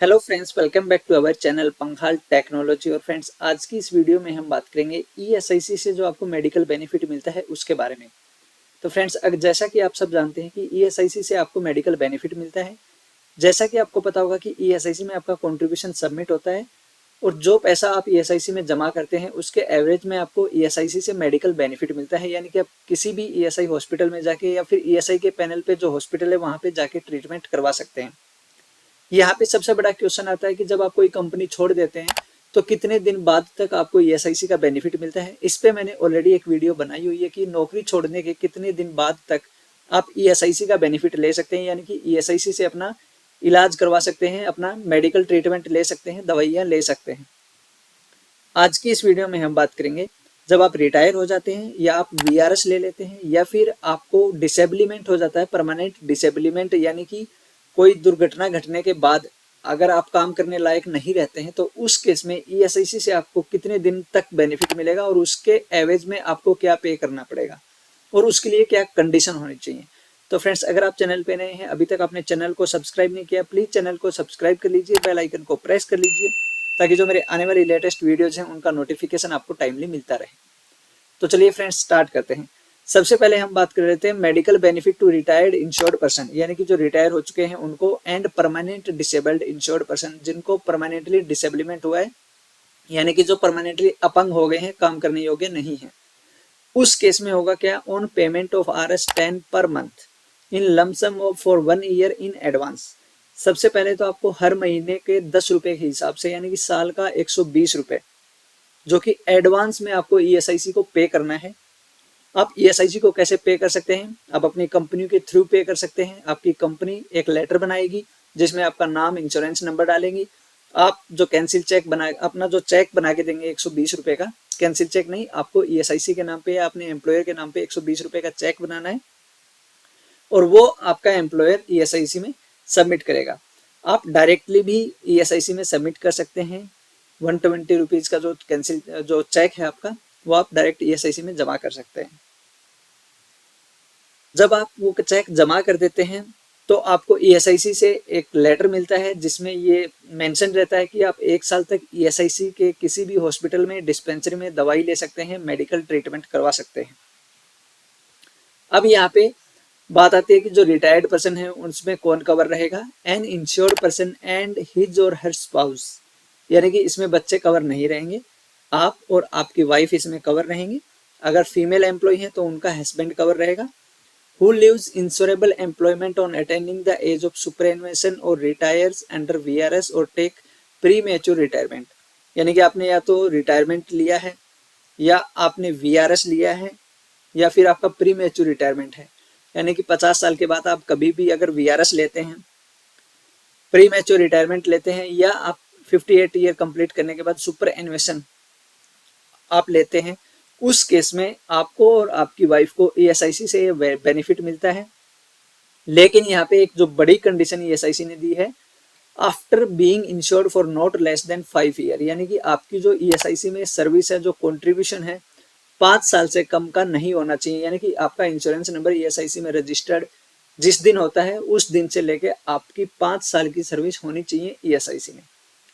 Hello friends, welcome back to our channel Pankhal technology. और friends, आज की इस वीडियो में हम बात करेंगे ईएसआईसी से जो आपको मेडिकल बेनिफिट मिलता है उसके बारे में। तो फ्रेंड्स, जैसा कि आप सब जानते हैं कि ईएसआईसी से आपको मेडिकल बेनिफिट मिलता है। जैसा कि आपको पता होगा कि ईएसआईसी में आपका कंट्रीब्यूशन सबमिट होता है और जो पैसा आप ईएसआईसी में जमा करते हैं उसके एवरेज में आपको ईएसआईसी से मेडिकल बेनिफिट मिलता है। यानी कि आप किसी भी ईएसआई हॉस्पिटल में जाके या फिर ईएसआई के पैनल पे जो हॉस्पिटल है वहां पे जाके ट्रीटमेंट करवा सकते हैं। यहाँ पे सबसे बड़ा क्वेश्चन आता है कि जब आप कोई कंपनी छोड़ देते हैं तो कितने दिन बाद तक आपको ईएसआईसी का बेनिफिट मिलता है। इस पे मैंने ऑलरेडी एक वीडियो बनाई हुई है कि नौकरी छोड़ने के कितने दिन बाद तक आप ईएसआईसी का बेनिफिट ले सकते हैं, यानी कि ईएसआईसी से अपना इलाज करवा सकते हैं, अपना मेडिकल ट्रीटमेंट ले सकते हैं, दवाइयाँ ले सकते हैं। आज की इस वीडियो में हम बात करेंगे जब आप रिटायर हो जाते हैं या आप वीआरएस ले लेते हैं या फिर आपको डिसेबलीमेंट हो जाता है, परमानेंट डिसेबलीमेंट, यानी कि कोई दुर्घटना घटने के बाद अगर आप काम करने लायक नहीं रहते हैं तो उस केस में ईएसआईसी से आपको कितने दिन तक बेनिफिट मिलेगा और उसके एवज में आपको क्या पे करना पड़ेगा और उसके लिए क्या कंडीशन होनी चाहिए। तो फ्रेंड्स, अगर आप चैनल पे नए हैं, अभी तक आपने चैनल को सब्सक्राइब नहीं किया, प्लीज चैनल को सब्सक्राइब कर लीजिए, बेल आइकन को प्रेस कर लीजिए ताकि जो मेरे आने वाली लेटेस्ट वीडियोज हैं उनका नोटिफिकेशन आपको टाइमली मिलता रहे। तो चलिए फ्रेंड्स, स्टार्ट करते हैं। सबसे पहले हम बात कर लेते हैं medical benefit to retired insured person, यानी कि जो रिटायर हो चुके हैं उनको, and permanent disabled insured person, जिनको परमानेंटली डिसेबलमेंट हुआ है, यानी कि जो परमानेंटली अपंग हो गए हैं, काम करने योग्य नहीं है। उस केस में होगा क्या, on payment of Rs10 per month in lump sum of for 1 year in advance. सबसे पहले तो आपको हर महीने के 10 रुपए के हिसाब से, यानी कि साल का 120 रुपए, जो कि एडवांस में आपको ईएसआईसी को पे करना है। आप ईएसआईसी को कैसे पे कर सकते हैं, आप अपनी कंपनी के थ्रू पे कर सकते हैं। आपकी कंपनी एक लेटर बनाएगी जिसमें आपका नाम, इंश्योरेंस नंबर डालेंगी। आप जो कैंसिल चेक बना, अपना जो चेक बना के देंगे 120 रुपए का, कैंसिल चेक नहीं, आपको ईएसआईसी के नाम पे या अपने एम्प्लॉयर के नाम पे 120 रुपए का चेक बनाना है और वो आपका एम्प्लॉयर ईएसआईसी में सबमिट करेगा। आप डायरेक्टली भी ईएसआईसी में सबमिट कर सकते हैं। 120 रुपीज का जो कैंसिल जो चेक है आपका, वो आप डायरेक्ट ईएसआईसी में जमा कर सकते हैं। जब आप वो चेक जमा कर देते हैं तो आपको ईएसआईसी से एक लेटर मिलता है जिसमें ये मेंशन रहता है कि आप 1 साल तक ईएसआईसी के किसी भी हॉस्पिटल में, डिस्पेंसरी में दवाई ले सकते हैं, मेडिकल ट्रीटमेंट करवा सकते हैं। अब यहाँ पे बात आती है कि जो रिटायर्ड पर्सन है उसमें कौन कवर रहेगा। An insured person and his और हर स्पाउस, यानी कि इसमें बच्चे कवर नहीं रहेंगे, आप और आपकी वाइफ इसमें कवर रहेंगे। अगर फीमेल एम्प्लॉय है तो उनका हस्बैंड कवर रहेगा। Who lives insurable employment on attending the age of superannuation और रिटायर्स अंडर वीआरएस और टेक प्री मैच्योर रिटायरमेंट, यानी कि आपने या तो रिटायरमेंट लिया है या आपने वीआरएस लिया है या फिर आपका प्री मैच्योर रिटायरमेंट है, यानी कि 50 साल के बाद आप कभी भी अगर वीआरएस लेते हैं, प्री मैच्योर रिटायरमेंट लेते हैं, या आप 58 ईयर कंप्लीट करने के बाद सुपर एनुएशन आप लेते हैं, उस केस में आपको और आपकी वाइफ को ईएसआईसी से ये बेनिफिट मिलता है। लेकिन यहाँ पे एक जो बड़ी कंडीशन ईएसआईसी ने दी है, after being insured for not less than 5 year, यानी कि आपकी जो ईएसआईसी में सर्विस है, जो कंट्रीब्यूशन है, 5 साल से कम का नहीं होना चाहिए। यानी कि आपका इंश्योरेंस नंबर ईएसआईसी में रजिस्टर्ड जिस दिन होता है उस दिन से लेके आपकी 5 साल की सर्विस होनी चाहिए ईएसआईसी में।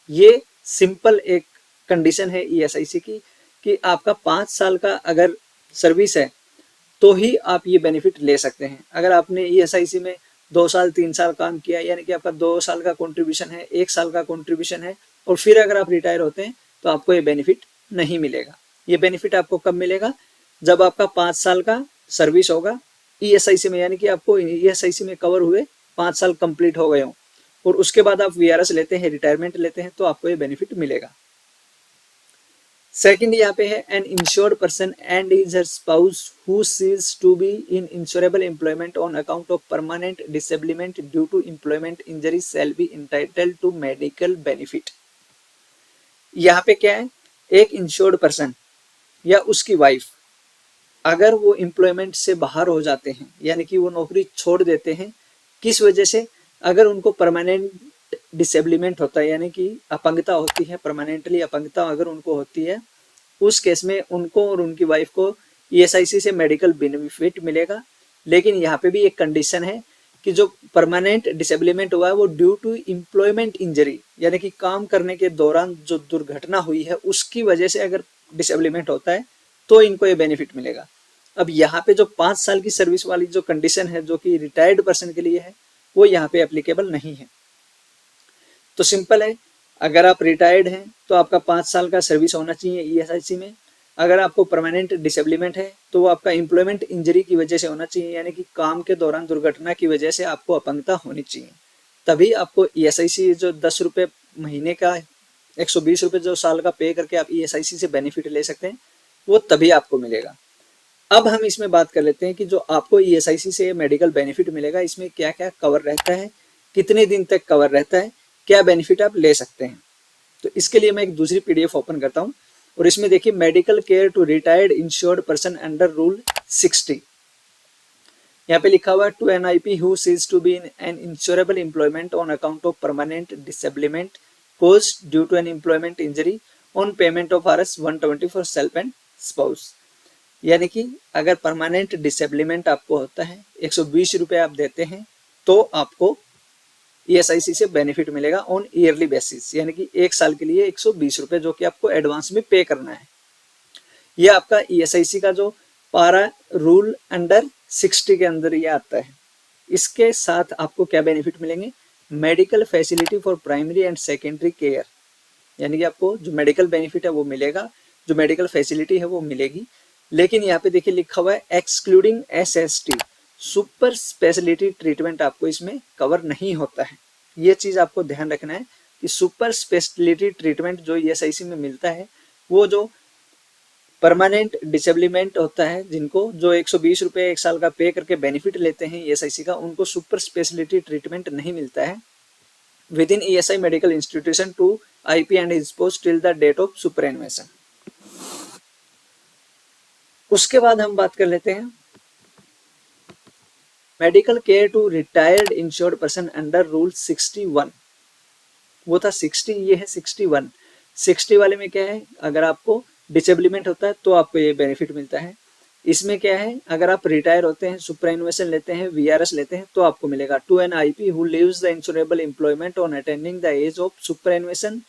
ये सिंपल एक कंडीशन है ईएसआईसी की कि आपका 5 साल का अगर सर्विस है तो ही आप ये बेनिफिट ले सकते हैं। अगर आपने ईएसआईसी में 2 साल 3 साल काम किया, यानी कि आपका 2 साल का कंट्रीब्यूशन है, 1 साल का कंट्रीब्यूशन है, और फिर अगर आप रिटायर होते हैं तो आपको ये बेनिफिट नहीं मिलेगा। ये बेनिफिट आपको कब मिलेगा, जब आपका 5 साल का सर्विस होगा ईएसआईसी में, यानी कि आपको ईएसआईसी में कवर हुए 5 साल कंप्लीट हो गए हों और उसके बाद आप वीआरएस लेते हैं, रिटायरमेंट लेते हैं, तो आपको ये बेनिफिट मिलेगा। सेकंड यहाँ पे है, an insured person and his her spouse who cease to be in insurable employment on account of permanent disablement due to employment injury shall be entitled to medical benefit. यहाँ पे क्या है, एक insured person या उसकी wife अगर वो employment से बाहर हो जाते हैं, यानी कि वो नौकरी छोड़ देते हैं, किस वजह से, अगर उनको परमानेंट डिसेबलमेंट होता है, यानी कि अपंगता होती है, परमानेंटली अपंगता अगर उनको होती है, उस केस में उनको और उनकी वाइफ को ईएसआईसी से मेडिकल बेनिफिट मिलेगा। लेकिन यहाँ पे भी एक कंडीशन है कि जो परमानेंट डिसेबलमेंट हुआ है वो ड्यू टू एम्प्लॉयमेंट इंजरी, यानी कि काम करने के दौरान जो दुर्घटना हुई है उसकी वजह से अगर डिसेबलमेंट होता है तो इनको ये बेनिफिट मिलेगा। अब यहाँ पे जो 5 साल की सर्विस वाली जो कंडीशन है जो कि रिटायर्ड पर्सन के लिए है वो यहाँ पे एप्लीकेबल नहीं है। तो सिंपल है, अगर आप रिटायर्ड हैं तो आपका 5 साल का सर्विस होना चाहिए ईएसआईसी में। अगर आपको परमानेंट डिसेबलमेंट है तो वो आपका एम्प्लॉयमेंट इंजरी की वजह से होना चाहिए, यानी कि काम के दौरान दुर्घटना की वजह से आपको अपंगता होनी चाहिए, तभी आपको ईएसआईसी जो 10 रुपये महीने का 120 रुपये जो साल का पे करके आप ईएसआईसी से बेनिफिट ले सकते हैं वो तभी आपको मिलेगा। अब हम इसमें बात कर लेते हैं कि जो आपको ईएसआईसी से मेडिकल बेनिफिट मिलेगा इसमें क्या क्या कवर रहता है, कितने दिन तक कवर रहता है, क्या बेनिफिट आप ले सकते हैं। तो इसके लिए मैं एक दूसरी पीडीएफ ओपन करता हूँ और इसमें देखिए medical care to retired insured person under rule 60, यहाँ पे लिखा हुआ है to an IP who cease to be in an insurable employment on account of permanent disablement caused due to an employment injury on payment of RS 120 for self and spouse. यानी कि अगर permanent disablement आपको होता है 120 रुपये आप देते हैं तो आपको ईएसआईसी से बेनिफिट मिलेगा ऑन ईयरली बेसिस, यानी कि 1 साल के लिए 120 रुपये जो कि आपको एडवांस में पे करना है। ये आपका ईएसआईसी का जो पारा रूल अंडर 60 के अंदर ये आता है। इसके साथ आपको क्या बेनिफिट मिलेंगे, medical facility for primary and secondary care, यानी कि आपको जो मेडिकल बेनिफिट है वो मिलेगा, जो मेडिकल फैसिलिटी है वो मिलेगी। लेकिन यहाँ पे देखिए लिखा हुआ है excluding SST, super speciality treatment आपको इसमें कवर नहीं होता है। ये चीज आपको ध्यान रखना है कि सुपर स्पेशलिटी ट्रीटमेंट जो ईएसआईसी में मिलता है वो जो परमानेंट डिसेबलमेंट होता है जिनको जो 120 रुपये 1 साल का पे करके बेनिफिट लेते हैं ईएसआईसी का, उनको सुपर स्पेशलिटी ट्रीटमेंट नहीं मिलता है within ESI medical institution to IP and is post till the date of superannuation. उसके बाद हम बात कर लेते हैं medical care to retired insured person under rule 61। वो था 60, ये है 61। 60 वाले में क्या है, अगर आपको डिसेबलमेंट होता है तो आपको ये बेनिफिट मिलता है। इसमें क्या है, अगर आप रिटायर होते हैं, सुपरएनुएशन लेते हैं, वीआरएस लेते हैं तो आपको मिलेगा to an IP who leaves the insurable employment on attending the age of superannuation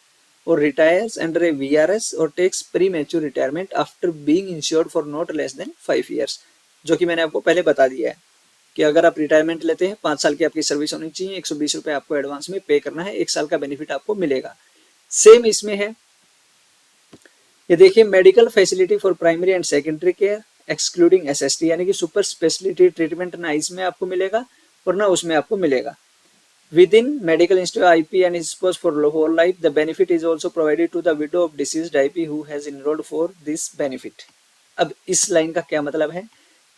और रिटायर्स अंडर ए वीआरएस और takes premature retirement after being insured for not less than 5 years, जो कि मैंने आपको पहले बता दिया है कि अगर आप रिटायरमेंट लेते हैं 5 साल की आपकी सर्विस होनी चाहिए, 120 रुपये आपको एडवांस में पे करना है, 1 साल का बेनिफिट आपको मिलेगा। सेम इसमें है, ये देखिए medical facility for primary and secondary care excluding SST, यानी कि सुपर स्पेशलिटी ट्रीटमेंट ना इसमें आपको मिलेगा और ना उसमें आपको मिलेगा। Within medical institute IP and spouse for whole life the benefit is also provided to the widow of deceased IP who has enrolled for this benefit. अब इस लाइन का क्या मतलब है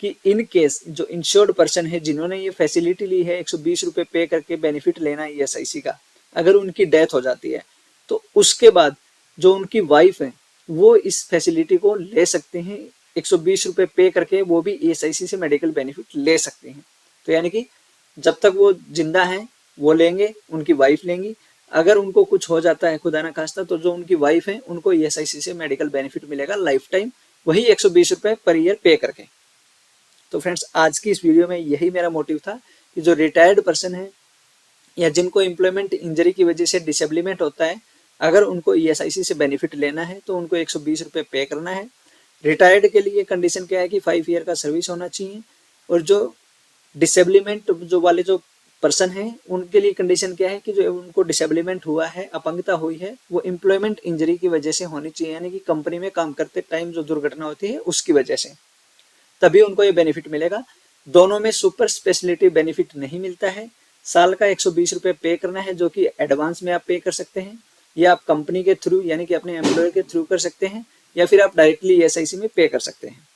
कि इन केस जो इंश्योर्ड पर्सन है जिन्होंने ये फैसिलिटी ली है 120 रुपये पे करके बेनिफिट लेना है ईएसआईसी का, अगर उनकी डेथ हो जाती है तो उसके बाद जो उनकी वाइफ है वो इस फैसिलिटी को ले सकते हैं 120 रुपये पे करके, वो भी ईएसआईसी से मेडिकल बेनिफिट ले सकते हैं। तो यानी कि जब तक वो जिंदा हैं वो लेंगे, उनकी वाइफ लेंगी, अगर उनको कुछ हो जाता है खुदा ना खास्ता तो जो उनकी वाइफ है उनको ईएसआईसी से मेडिकल बेनिफिट मिलेगा लाइफ टाइम, वही 120 रुपये पर ईयर पे करके। तो फ्रेंड्स आज की इस वीडियो में यही मेरा मोटिव था कि जो रिटायर्ड पर्सन है या जिनको एम्प्लॉयमेंट इंजरी की वजह से डिसेबलमेंट होता है, अगर उनको ईएसआईसी से बेनिफिट लेना है तो उनको 120 रुपये पे करना है। रिटायर्ड के लिए कंडीशन क्या है कि 5 ईयर का सर्विस होना चाहिए, और जो डिसेबलमेंट जो वाले जो पर्सन है उनके लिए कंडीशन क्या है कि जो उनको डिसेबलमेंट हुआ है, अपंगता हुई है, वो एम्प्लॉयमेंट इंजरी की वजह से होनी चाहिए, यानी कि कंपनी में काम करते टाइम जो दुर्घटना होती है उसकी वजह से, तभी उनको ये बेनिफिट मिलेगा। दोनों में सुपर स्पेशलिटी बेनिफिट नहीं मिलता है। साल का 120 रुपये पे करना है जो कि एडवांस में आप पे कर सकते हैं, या आप कंपनी के थ्रू यानी कि अपने एम्प्लॉयर के थ्रू कर सकते हैं, या फिर आप डायरेक्टली ईएसआईसी में पे कर सकते हैं।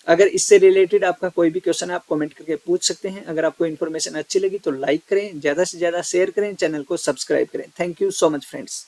अगर इससे रिलेटेड आपका कोई भी क्वेश्चन है आप कमेंट करके पूछ सकते हैं। अगर आपको इन्फॉर्मेशन अच्छी लगी तो लाइक करें, ज़्यादा से ज़्यादा शेयर करें, चैनल को सब्सक्राइब करें। Thank you so much friends.